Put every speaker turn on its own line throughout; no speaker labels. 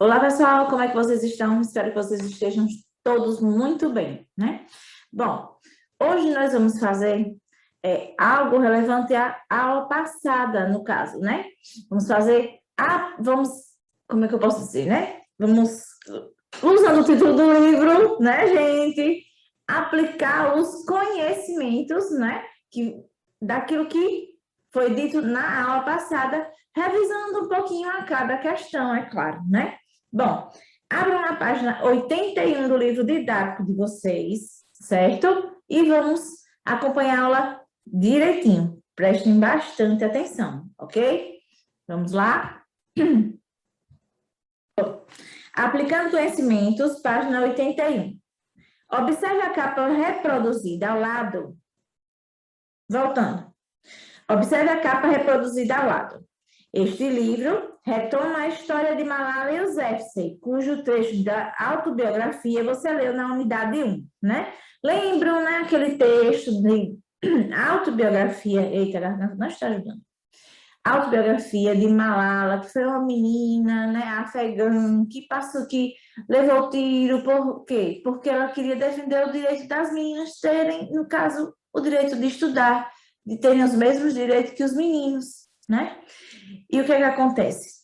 Olá, pessoal, como é que vocês estão? Espero que vocês estejam todos muito bem, né? Bom, hoje nós vamos fazer algo relevante à aula passada, no caso, né? Vamos fazer, como é que eu posso dizer, né? Vamos, usando o título do livro, né, gente? Aplicar os conhecimentos, né? Daquilo que foi dito na aula passada, revisando um pouquinho a cada questão, é claro, né? Bom, abram na página 81 do livro didático de vocês, certo? E vamos acompanhar a aula direitinho. Prestem bastante atenção, ok? Vamos lá? Aplicando conhecimentos, página 81. Observe a capa reproduzida ao lado. Voltando. Observe a capa reproduzida ao lado. Este livro retoma a história de Malala Yousafzai, cujo trecho da autobiografia você leu na unidade 1, né? Lembram, né, aquele texto de autobiografia, eita, não está ajudando. Autobiografia de Malala, que foi uma menina, né, afegã, que levou tiro, por quê? Porque ela queria defender o direito das meninas terem, no caso, o direito de estudar, de terem os mesmos direitos que os meninos, né? E o que acontece?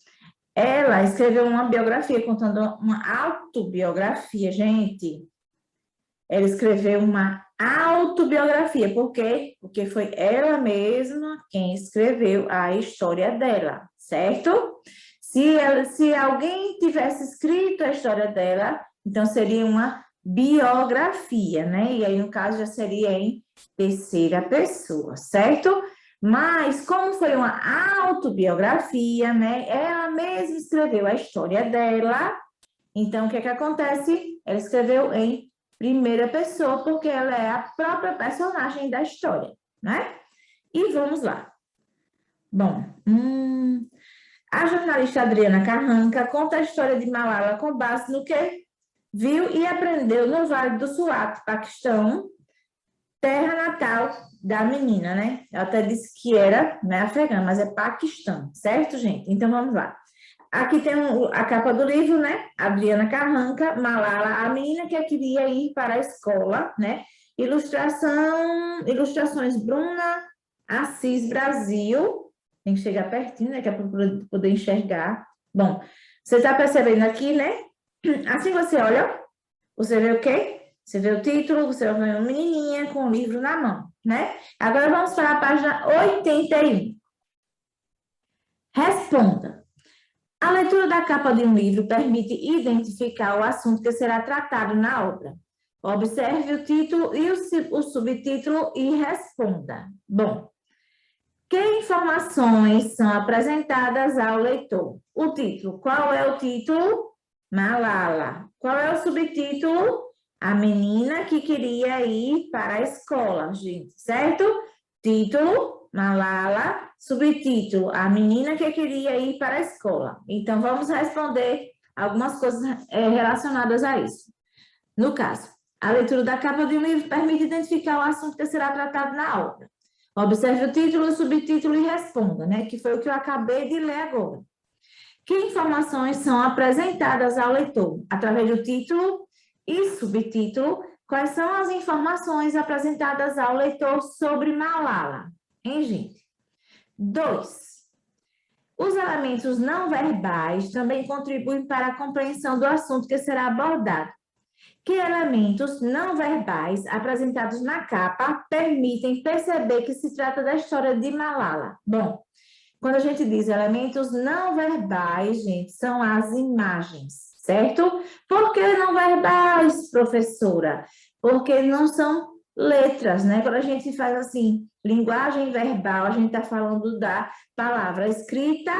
Ela escreveu uma biografia, contando uma autobiografia, gente. Ela escreveu uma autobiografia. Por quê? Porque foi ela mesma quem escreveu a história dela, certo? Se alguém tivesse escrito a história dela, então seria uma biografia, né? E aí, no caso, já seria em terceira pessoa, certo? Mas, como foi uma autobiografia, né? Ela mesma escreveu a história dela. Então, o que acontece? Ela escreveu em primeira pessoa, porque ela é a própria personagem da história, né? E vamos lá. Bom, a jornalista Adriana Carranca conta a história de Malala com base no que viu e aprendeu no Vale do Swat, Paquistão, terra natal da menina, né? Ela até disse que era, não é afegã, mas é Paquistão, certo, gente? Então, vamos lá. Aqui tem a capa do livro, né? Adriana Carranca, Malala, a menina que queria ir para a escola, né? Ilustrações Bruna Assis Brasil. Tem que chegar pertinho, né? Que é para poder enxergar. Bom, você está percebendo aqui, né? Assim você olha, você vê o quê? Você vê o título, você vê uma menininha com o livro na mão, né? Agora vamos para a página 81. Responda. A leitura da capa de um livro permite identificar o assunto que será tratado na obra. Observe o título e o subtítulo e responda. Bom, que informações são apresentadas ao leitor? O título. Qual é o título? Malala. Qual é o subtítulo? A menina que queria ir para a escola, gente, certo? Título, Malala. Subtítulo, a menina que queria ir para a escola. Então, vamos responder algumas coisas relacionadas a isso. No caso, a leitura da capa de um livro permite identificar o assunto que será tratado na obra. Observe o título, o subtítulo e responda, né? Que foi o que eu acabei de ler agora. Que informações são apresentadas ao leitor? Através do título e subtítulo, quais são as informações apresentadas ao leitor sobre Malala? Hein, gente? 2. Os elementos não verbais também contribuem para a compreensão do assunto que será abordado. Que elementos não verbais apresentados na capa permitem perceber que se trata da história de Malala? Bom, quando a gente diz elementos não verbais, gente, são as imagens, certo? Por que não verbais, professora? Porque não são letras, né? Quando a gente faz assim, linguagem verbal, a gente está falando da palavra escrita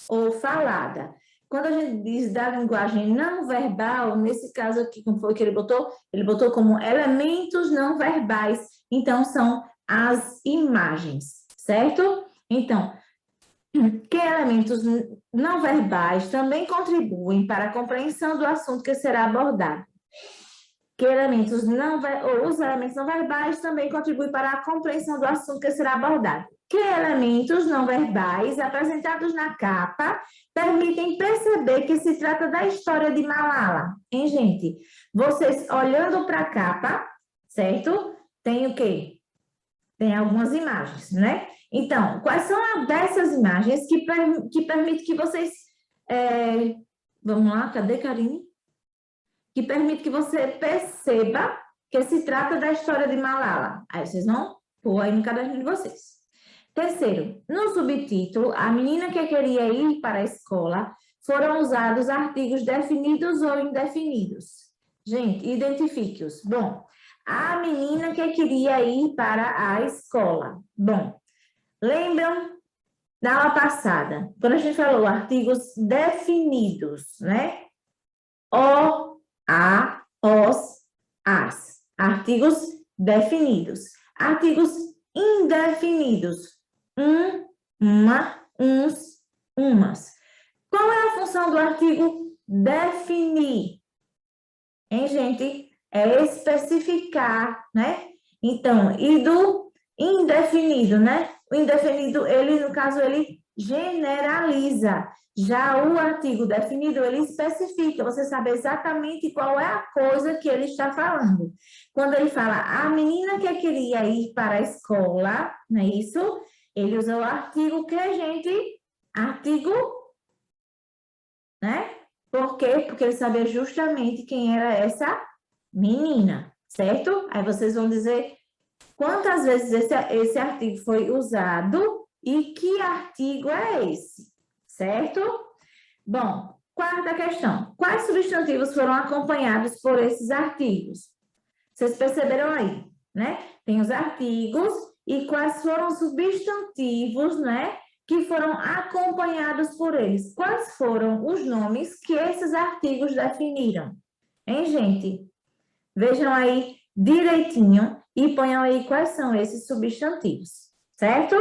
ou falada. Quando a gente diz da linguagem não verbal, nesse caso aqui, como foi que ele botou? Ele botou como elementos não verbais. Então, são as imagens, certo? Então, que elementos não verbais também contribuem para a compreensão do assunto que será abordado. Que elementos não ou os elementos não verbais também contribuem para a compreensão do assunto que será abordado. Que elementos não verbais apresentados na capa permitem perceber que se trata da história de Malala? Hein, gente? Vocês olhando para a capa, certo? Tem o quê? Tem algumas imagens, né? Então, quais são dessas imagens que permitem que vocês... vamos lá, cadê, Karine? Que permite que você perceba que se trata da história de Malala. Aí vocês vão pôr aí no caderno de vocês. Terceiro, no subtítulo, a menina que queria ir para a escola, foram usados artigos definidos ou indefinidos. Gente, identifique-os. Bom, a menina que queria ir para a escola. Bom, lembram da aula passada, quando a gente falou artigos definidos, né? O, a, os, as. Artigos definidos. Artigos indefinidos. Uma, uns, umas. Qual é a função do artigo definir? Hein, gente? É especificar, né? Então, e do indefinido, né? O indefinido, ele, no caso, ele generaliza. Já o artigo definido, ele especifica, você sabe exatamente qual é a coisa que ele está falando. Quando ele fala, a menina que queria ir para a escola, não é isso? Ele usa o artigo que a gente... Artigo, né? Por quê? Porque ele sabia justamente quem era essa menina, certo? Aí vocês vão dizer quantas vezes esse artigo foi usado e que artigo é esse, certo? Bom, quarta questão. Quais substantivos foram acompanhados por esses artigos? Vocês perceberam aí, né? Tem os artigos e quais foram os substantivos, né? Que foram acompanhados por eles. Quais foram os nomes que esses artigos definiram? Hein, gente? Vejam aí direitinho e ponham aí quais são esses substantivos, certo?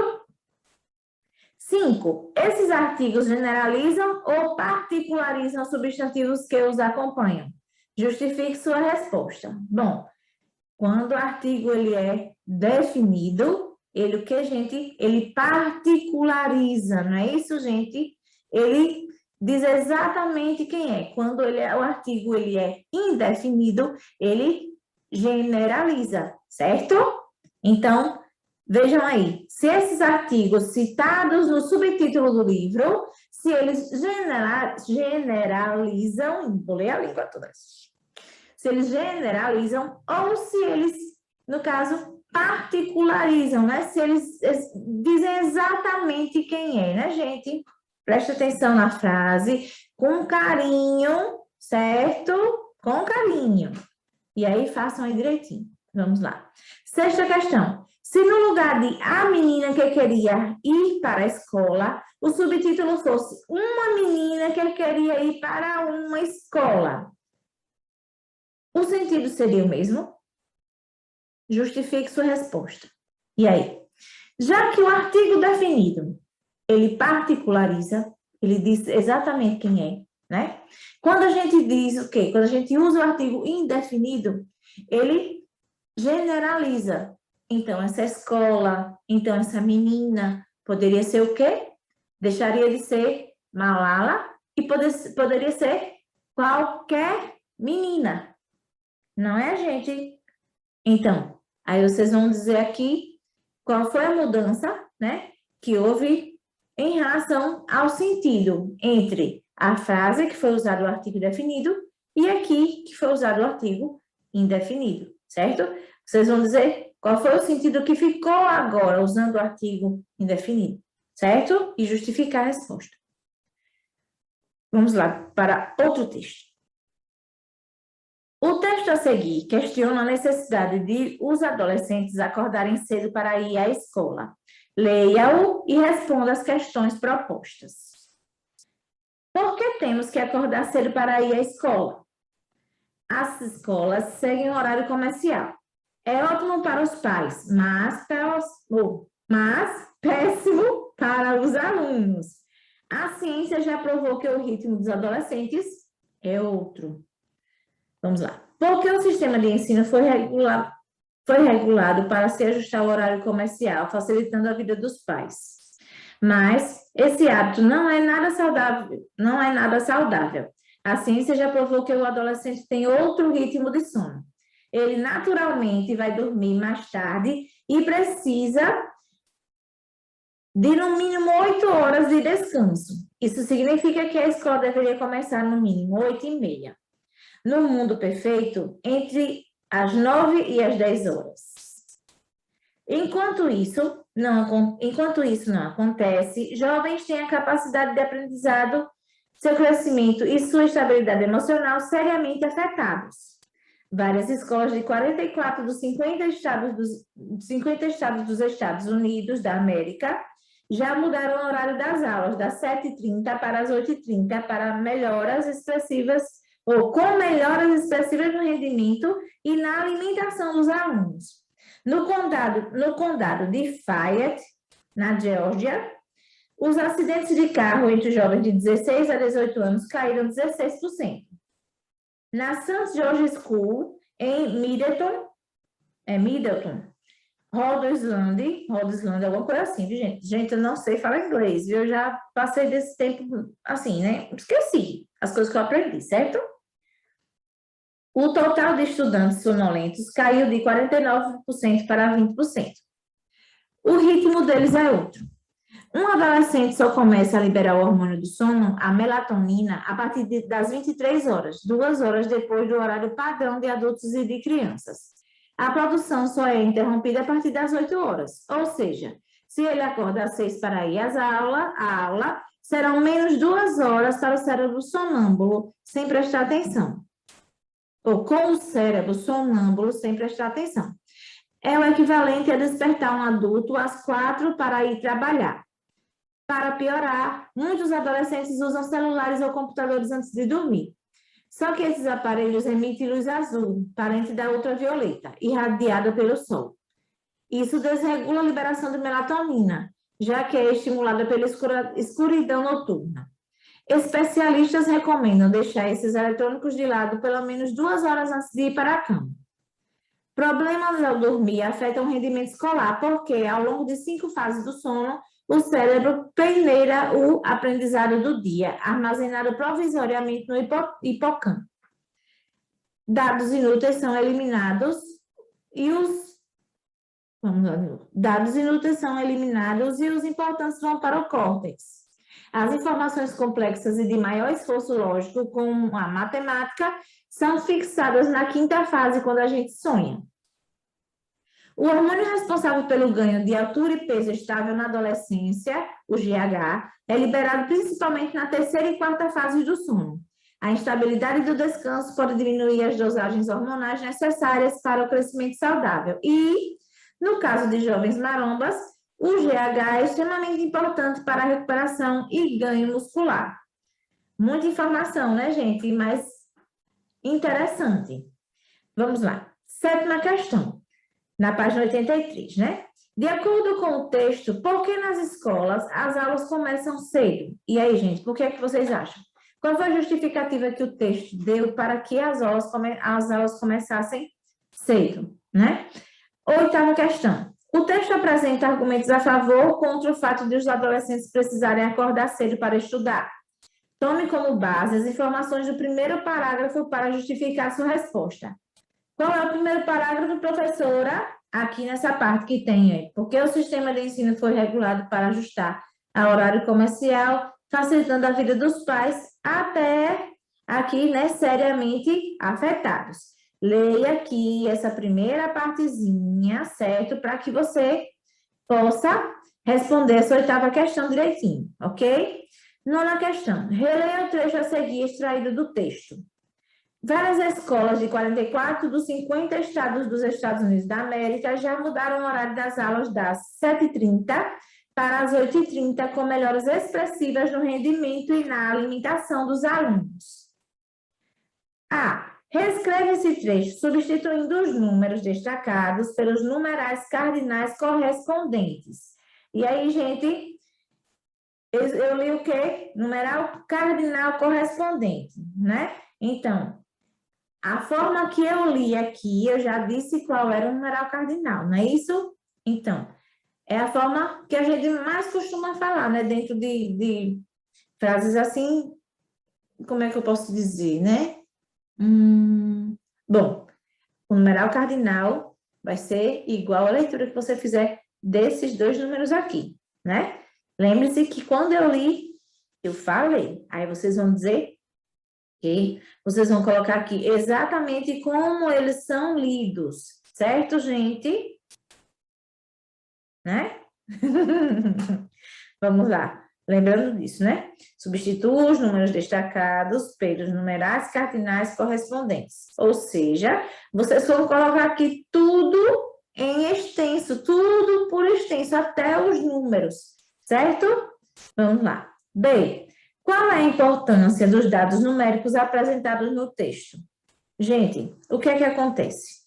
5. Esses artigos generalizam ou particularizam substantivos que os acompanham? Justifique sua resposta. Bom, quando o artigo ele é definido, ele o que, gente? Ele particulariza, não é isso, gente? Ele diz exatamente quem é. Quando o artigo ele é indefinido, ele generaliza, certo? Então, vejam aí, se esses artigos citados no subtítulo do livro, se eles generalizam, vou ler a língua toda, se eles generalizam ou se eles, no caso, particularizam, né? Se eles dizem exatamente quem é, né, gente? Preste atenção na frase, com carinho, certo? Com carinho. E aí, façam aí direitinho. Vamos lá. Sexta questão. Se no lugar de a menina que queria ir para a escola, o subtítulo fosse uma menina que queria ir para uma escola, o sentido seria o mesmo? Justifique sua resposta. E aí? Já que o artigo definido, ele particulariza, ele diz exatamente quem é, né? Quando a gente diz o quê? Quando a gente usa o artigo indefinido, ele generaliza. Então, essa escola, então, essa menina, poderia ser o quê? Deixaria de ser Malala e poderia ser qualquer menina. Não é, gente? Então, aí vocês vão dizer aqui qual foi a mudança, né, que houve em relação ao sentido entre a frase que foi usado o artigo definido e aqui que foi usado o artigo indefinido, certo? Vocês vão dizer qual foi o sentido que ficou agora usando o artigo indefinido, certo? E justificar a resposta. Vamos lá para outro texto. O texto a seguir questiona a necessidade de os adolescentes acordarem cedo para ir à escola. Leia-o e responda as questões propostas. Por que temos que acordar cedo para ir à escola? As escolas seguem o horário comercial. É ótimo para os pais, mas péssimo para os alunos. A ciência já provou que o ritmo dos adolescentes é outro. Vamos lá. Porque o sistema de ensino foi regulado para se ajustar ao horário comercial, facilitando a vida dos pais. Mas esse hábito não é nada saudável, não é nada saudável. A ciência já provou que o adolescente tem outro ritmo de sono. Ele naturalmente vai dormir mais tarde e precisa de no mínimo 8 horas de descanso. Isso significa que a escola deveria começar no mínimo 8h30. No mundo perfeito, entre as 9 e as 10 horas. Enquanto isso não acontece, jovens têm a capacidade de aprendizado, seu crescimento e sua estabilidade emocional seriamente afetados. Várias escolas de 44 dos 50 estados dos Estados Unidos da América já mudaram o horário das aulas, das 7h30 para as 8h30, para melhoras expressivas, ou com melhoras expressivas no rendimento e na alimentação dos alunos. No condado de Fayette, na Geórgia, os acidentes de carro entre jovens de 16 a 18 anos caíram 16%. Na St. George School, em Middleton, Rhode Island, alguma coisa assim, viu, gente? Gente, eu não sei falar inglês, viu? Eu já passei desse tempo assim, né? Esqueci as coisas que eu aprendi, certo? O total de estudantes sonolentos caiu de 49% para 20%. O ritmo deles é outro. Um adolescente só começa a liberar o hormônio do sono, a melatonina, a partir das 23 horas, 2 horas depois do horário padrão de adultos e de crianças. A produção só é interrompida a partir das 8 horas, ou seja, se ele acorda às 6 para ir à aula, serão menos 2 horas para o cérebro sonâmbulo, sem prestar atenção. Ou com o cérebro sonâmbulo, sem prestar atenção. É o equivalente a despertar um adulto às 4 para ir trabalhar. Para piorar, muitos adolescentes usam celulares ou computadores antes de dormir. Só que esses aparelhos emitem luz azul, parente da ultravioleta, irradiada pelo sol. Isso desregula a liberação de melatonina, já que é estimulada pela escuridão noturna. Especialistas recomendam deixar esses eletrônicos de lado pelo menos 2 horas antes de ir para a cama. Problemas ao dormir afetam o rendimento escolar, porque ao longo de 5 fases do sono, o cérebro peneira o aprendizado do dia, armazenado provisoriamente no hipocampo. Dados inúteis são eliminados e os importantes vão para o córtex. As informações complexas e de maior esforço lógico, como a matemática, são fixadas na 5ª fase, quando a gente sonha. O hormônio responsável pelo ganho de altura e peso estável na adolescência, o GH, é liberado principalmente na 3ª e 4ª fase do sono. A instabilidade do descanso pode diminuir as dosagens hormonais necessárias para o crescimento saudável. E, no caso de jovens marombas, o GH é extremamente importante para a recuperação e ganho muscular. Muita informação, né, gente? Mas interessante. Vamos lá. 7ª questão, na página 83, né? De acordo com o texto, por que nas escolas as aulas começam cedo? E aí, gente, por que é que vocês acham? Qual foi a justificativa que o texto deu para que as aulas começassem cedo, né? 8ª questão. O texto apresenta argumentos a favor ou contra o fato de os adolescentes precisarem acordar cedo para estudar. Tome como base as informações do primeiro parágrafo para justificar sua resposta. Qual é o primeiro parágrafo, professora? Aqui nessa parte que tem aí. Porque o sistema de ensino foi regulado para ajustar ao horário comercial, facilitando a vida dos pais, até aqui, né, seriamente afetados. Leia aqui essa primeira partezinha, certo? Para que você possa responder essa 8ª questão direitinho, ok? 9ª questão. Releia o trecho a seguir extraído do texto. Várias escolas de 44 dos 50 estados dos Estados Unidos da América já mudaram o horário das aulas das 7h30 para as 8h30, com melhoras expressivas no rendimento e na alimentação dos alunos. A. Reescreve esse trecho, substituindo os números destacados pelos numerais cardinais correspondentes. E aí, gente, eu li o quê? Numeral cardinal correspondente, né? Então, A forma que eu li aqui, eu já disse qual era o numeral cardinal, não é isso? Então, é a forma que a gente mais costuma falar, né? Dentro de frases assim, como é que eu posso dizer, né? Bom, o numeral cardinal vai ser igual à leitura que você fizer desses dois números aqui, né? Lembre-se que quando eu li, eu falei. Aí vocês vão dizer que vocês vão colocar aqui exatamente como eles são lidos, certo, gente? Né? Vamos lá. Lembrando disso, né? Substitua os números destacados pelos numerais cardinais correspondentes. Ou seja, vocês vão colocar aqui tudo em extenso, tudo por extenso, até os números, certo? Vamos lá. B. Qual é a importância dos dados numéricos apresentados no texto? Gente, o que é que acontece?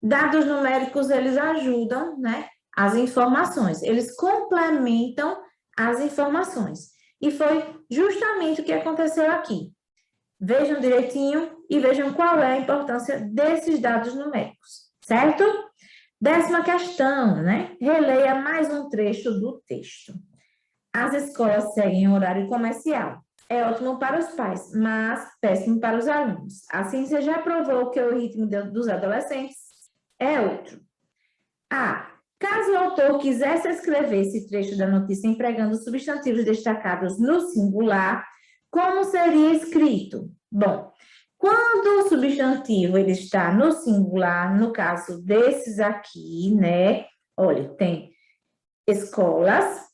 Dados numéricos, eles ajudam, né, as informações, eles complementam as informações. E foi justamente o que aconteceu aqui. Vejam direitinho e vejam qual é a importância desses dados numéricos, certo? 10ª questão, né? Releia mais um trecho do texto. As escolas seguem horário comercial. É ótimo para os pais, mas péssimo para os alunos. A ciência já provou que o ritmo dos adolescentes é outro. Caso o autor quisesse escrever esse trecho da notícia empregando substantivos destacados no singular, como seria escrito? Bom, quando o substantivo ele está no singular, no caso desses aqui, né? Olha, tem escolas,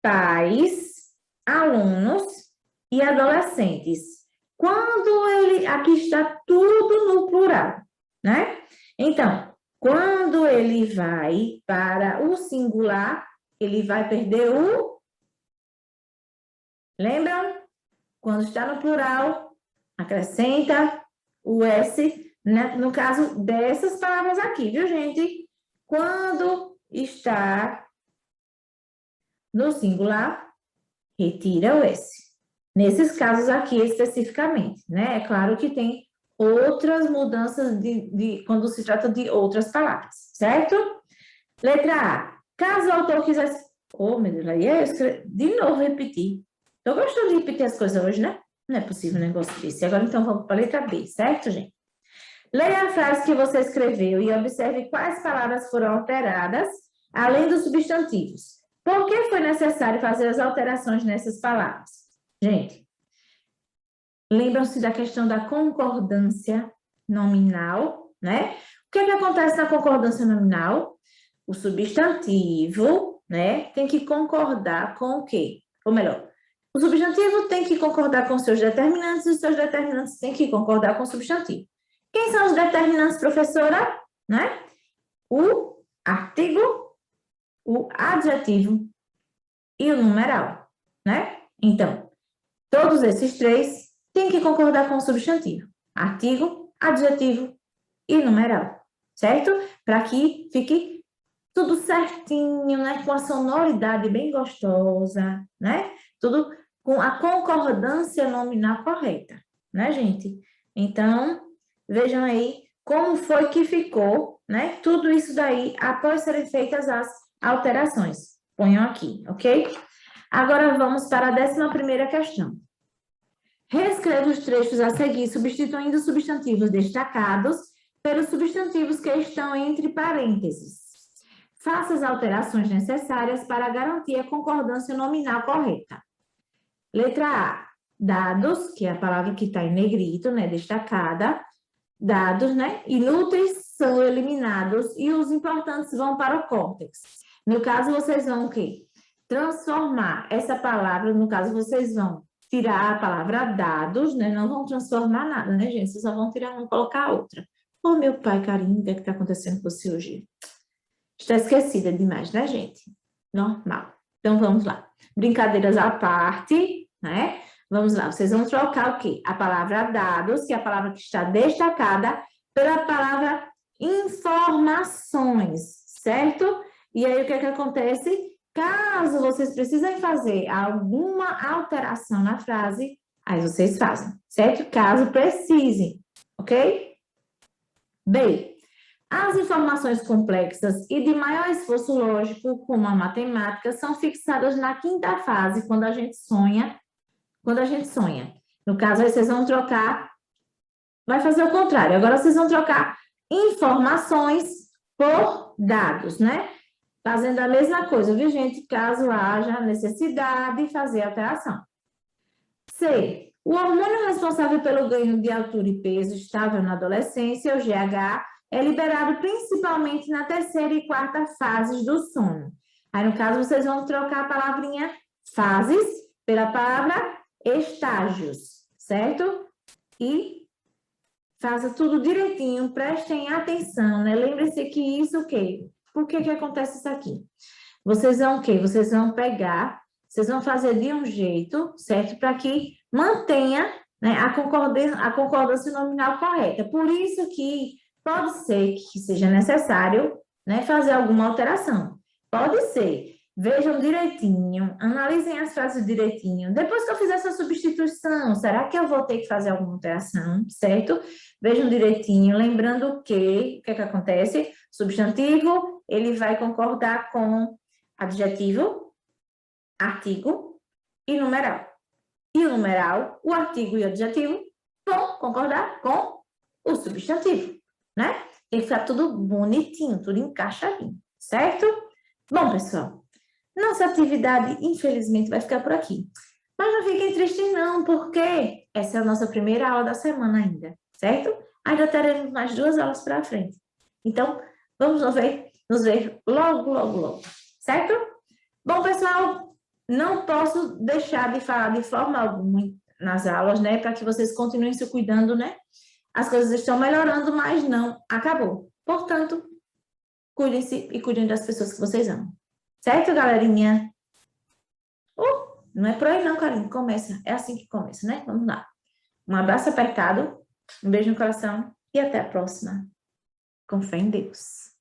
pais, alunos e adolescentes. Quando ele, aqui está tudo no plural, né? Então, quando ele vai para o singular, ele vai perder o... Lembram? Quando está no plural, acrescenta o S, né? No caso dessas palavras aqui, viu, gente? Quando está no singular, retira o S. Nesses casos aqui especificamente, né? É claro que tem outras mudanças quando se trata de outras palavras, certo? Letra A. Caso o autor quisesse... Oh, meu Deus, aí eu escrevi... De novo repetir. Estou gostando de repetir as coisas hoje, né? Não é possível um negócio desse. Agora, então, vamos para a letra B, certo, gente? Leia a frase que você escreveu e observe quais palavras foram alteradas, além dos substantivos. Por que foi necessário fazer as alterações nessas palavras? Gente, lembram-se da questão da concordância nominal, né? O que é que acontece na concordância nominal? O substantivo, né, tem que concordar com o quê? Ou melhor, o substantivo tem que concordar com seus determinantes e os seus determinantes têm que concordar com o substantivo. Quem são os determinantes, professora? Né? O artigo, o adjetivo e o numeral, né? Então, todos esses três têm que concordar com o substantivo. Artigo, adjetivo e numeral, certo? Para que fique tudo certinho, né? Com a sonoridade bem gostosa, né? Tudo com a concordância nominal correta, né, gente? Então, vejam aí como foi que ficou, né? Tudo isso daí após serem feitas as alterações. Ponham aqui, ok? Agora vamos para a 11ª questão. Reescreva os trechos a seguir, substituindo os substantivos destacados pelos substantivos que estão entre parênteses. Faça as alterações necessárias para garantir a concordância nominal correta. Letra A. Dados, que é a palavra que está em negrito, né? Destacada. Dados, né? Inúteis são eliminados e os importantes vão para o córtex. No caso, vocês vão o quê? Transformar essa palavra, no caso, vocês vão tirar a palavra dados, né? Não vão transformar nada, né, gente? Vocês só vão tirar uma e colocar outra. Oh, meu pai, carinho, o que é que está acontecendo com você hoje? Está esquecida demais, né, gente? Normal. Então, vamos lá. Brincadeiras à parte, né? Vamos lá, vocês vão trocar o quê? A palavra dados, que é a palavra que está destacada, pela palavra informações, certo? E aí, o que é que acontece? Caso vocês precisem fazer alguma alteração na frase, aí vocês fazem, certo? Caso precisem. ok? B. As informações complexas e de maior esforço lógico, como a matemática, são fixadas na quinta fase, quando a gente sonha. No caso, aí vocês vão trocar, vai fazer o contrário. Agora vocês vão trocar informações por dados, né? Fazendo a mesma coisa, viu, gente? Caso haja necessidade de fazer alteração. C. O hormônio responsável pelo ganho de altura e peso estável na adolescência, o GH, é liberado principalmente na terceira e quarta fases do sono. Aí, no caso, vocês vão trocar a palavrinha fases pela palavra estágios, certo? E faça tudo direitinho, prestem atenção, né? Lembre-se que isso o quê? Por que que acontece isso aqui? Vocês vão o quê? Vocês vão pegar, vocês vão fazer de um jeito, certo? Para que mantenha, né, a concordância nominal correta. Por isso que pode ser que seja necessário, né, fazer alguma alteração. Pode ser. Vejam direitinho, analisem as frases direitinho. Depois que eu fizer essa substituição, será que eu vou ter que fazer alguma alteração, certo? Vejam direitinho, lembrando que, o que é que acontece? Substantivo, ele vai concordar com adjetivo, artigo e numeral. E o numeral, o artigo e o adjetivo vão concordar com o substantivo, né? Tem que ficar tudo bonitinho, tudo encaixadinho, certo? Bom, pessoal, nossa atividade, infelizmente, vai ficar por aqui. Mas não fiquem tristes não, porque essa é a nossa primeira aula da semana ainda, certo? Ainda teremos mais 2 aulas para frente. Então, vamos nos ver logo, logo, logo, certo? Bom, pessoal, não posso deixar de falar de forma alguma nas aulas, né? Para que vocês continuem se cuidando, né? As coisas estão melhorando, mas não acabou. Portanto, cuidem-se e cuidem das pessoas que vocês amam. Certo, galerinha? Não é por aí não, Karine. Começa. É assim que começa, né? Vamos lá. Um abraço apertado, um beijo no coração e até a próxima. Com fé em Deus.